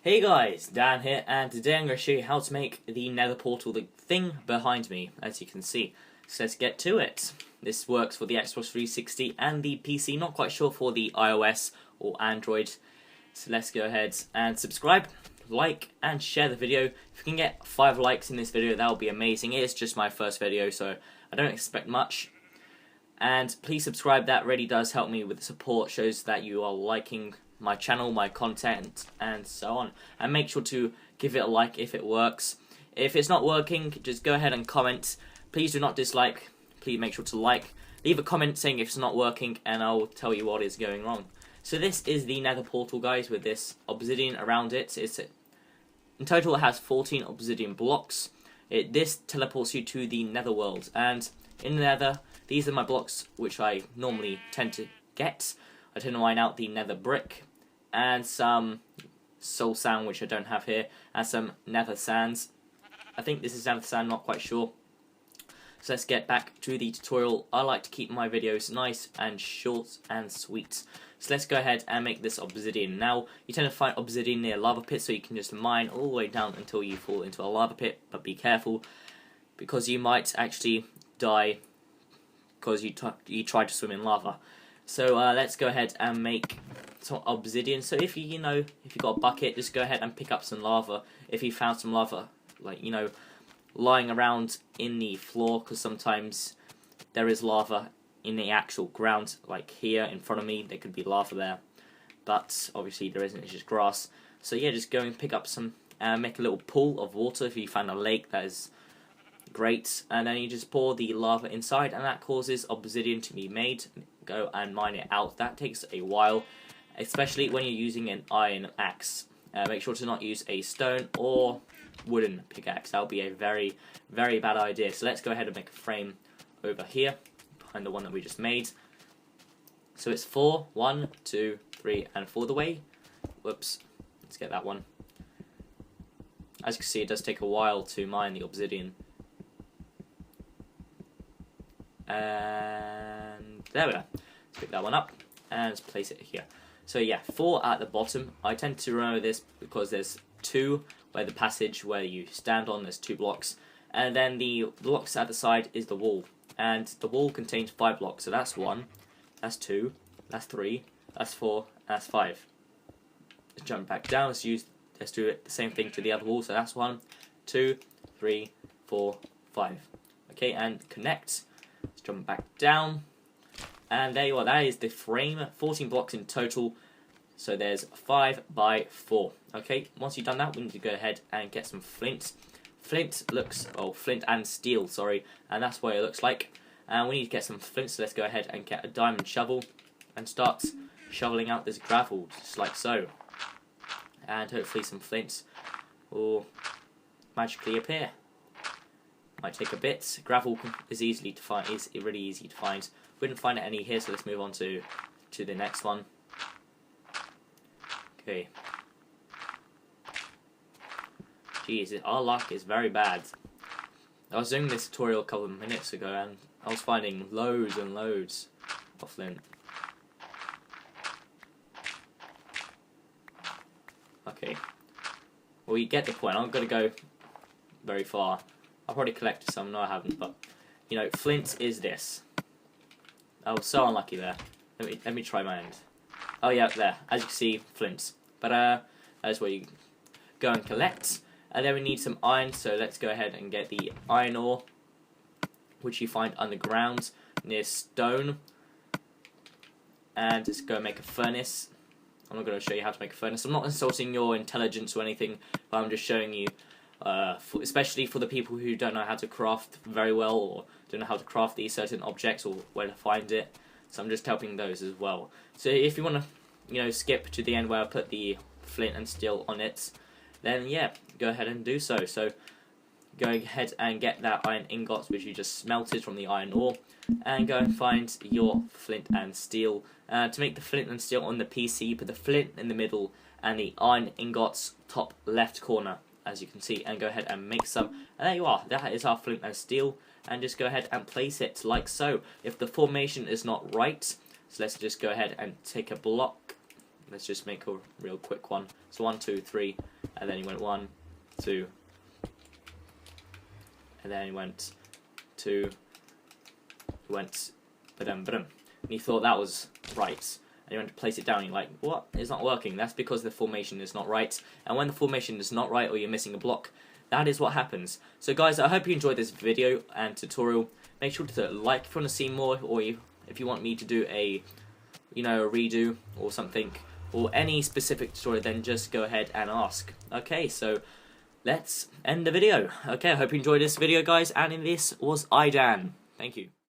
Hey guys, Dan here, and today I'm going to show you how to make the Nether Portal, the thing behind me, as you can see. So let's get to it. This works for the Xbox 360 and the PC, not quite sure for the iOS or Android. So let's go ahead and subscribe, like, and share the video. If you can get 5 likes in this video, that would be amazing. It is just my first video, so I don't expect much. And please subscribe, that really does help me with the support, shows that you are liking my channel, my content, and so on. And make sure to give it a like if it works. If it's not working, just go ahead and comment. Please do not dislike, please make sure to like. Leave a comment saying if it's not working and I'll tell you what is going wrong. So this is the Nether Portal, guys, with this obsidian around it. In total it has 14 obsidian blocks. This teleports you to the Nether world, and in the Nether, these are my blocks which I normally tend to get. I tend to mine out the Nether brick and some soul sand, which I don't have here, and some Nether sands. I think this is Nether sand, not quite sure. So let's get back to the tutorial. I like to keep my videos nice and short and sweet. So let's go ahead and make this obsidian. Now, you tend to find obsidian near lava pits, so you can just mine all the way down until you fall into a lava pit, but be careful, because you might actually die because you tried to swim in lava. So let's go ahead and make some obsidian. So if you got a bucket, just go ahead and pick up some lava. If you found some lava, lying around in the floor, because sometimes there is lava in the actual ground, like here in front of me, there could be lava there, but obviously there isn't, it's just grass. So yeah, just go and pick up some, make a little pool of water. If you find a lake, that is great, and then you just pour the lava inside, and that causes obsidian to be made. Go and mine it out. That takes a while, especially when you're using an iron axe. Make sure to not use a stone or wooden pickaxe. That would be a very, very bad idea. So let's go ahead and make a frame over here behind the one that we just made. So it's 4, 1, 2, 3, and 4 the way. Whoops, let's get that one. As you can see, it does take a while to mine the obsidian. And there we go. Let's pick that one up and let's place it here. So yeah, 4 at the bottom. I tend to remember this because there's 2 where the passage where you stand on, there's 2 blocks, and then the blocks at the side is the wall, and the wall contains 5 blocks. So that's 1, that's 2, that's 3, that's 4, that's 5. Let's jump back down. Let's do it the same thing to the other wall. So that's 1, 2, 3, 4, 5. Okay, and connect. Let's jump back down, and there you are. That is the frame. 14 blocks in total. So there's 5 by 4. Okay, once you've done that, we need to go ahead and get some flint. Flint and steel, sorry, and that's what it looks like. And we need to get some flint, so let's go ahead and get a diamond shovel and start shoveling out this gravel, just like so. And hopefully some flints will magically appear. Might take a bit. Gravel is easily to find. Is really easy to find. We didn't find any here, so let's move on to the next one. Okay. Jeez, our luck is very bad. I was doing this tutorial a couple of minutes ago, and I was finding loads and loads of flint. Okay. Well, you get the point. I'm not gonna go very far. I've already collected some. No, I haven't. But flint is this. I was so unlucky there. Let me try my end. Oh yeah, there. As you can see, flints. But that's where you go and collect. And then we need some iron. So let's go ahead and get the iron ore, which you find underground near stone. And just go make a furnace. I'm not going to show you how to make a furnace. I'm not insulting your intelligence or anything, but I'm just showing you. Especially for the people who don't know how to craft very well, or don't know how to craft these certain objects or where to find it. So I'm just helping those as well. So if you want to, skip to the end where I put the flint and steel on it, then yeah, go ahead and do so. So go ahead and get that iron ingots which you just smelted from the iron ore, and go and find your flint and steel. To make the flint and steel on the PC, put the flint in the middle and the iron ingots top left corner, as you can see, and go ahead and make some. And there you are. That is our flint and steel, and just go ahead and place it like so. If the formation is not right, so let's just go ahead and take a block. Let's just make a real quick one. So 1, 2, 3, and then he went 1, 2, and then he went 2, he went ba-dum, ba-dum. And he thought that was right. And he went to place it down, and you're like, what? It's not working. That's because the formation is not right. And when the formation is not right, or you're missing a block, that is what happens. So guys, I hope you enjoyed this video and tutorial. Make sure to like if you want to see more, or if you want me to do a, a redo or something, or any specific tutorial, then just go ahead and ask. Okay, so let's end the video. Okay, I hope you enjoyed this video, guys, and this was Idan. Thank you.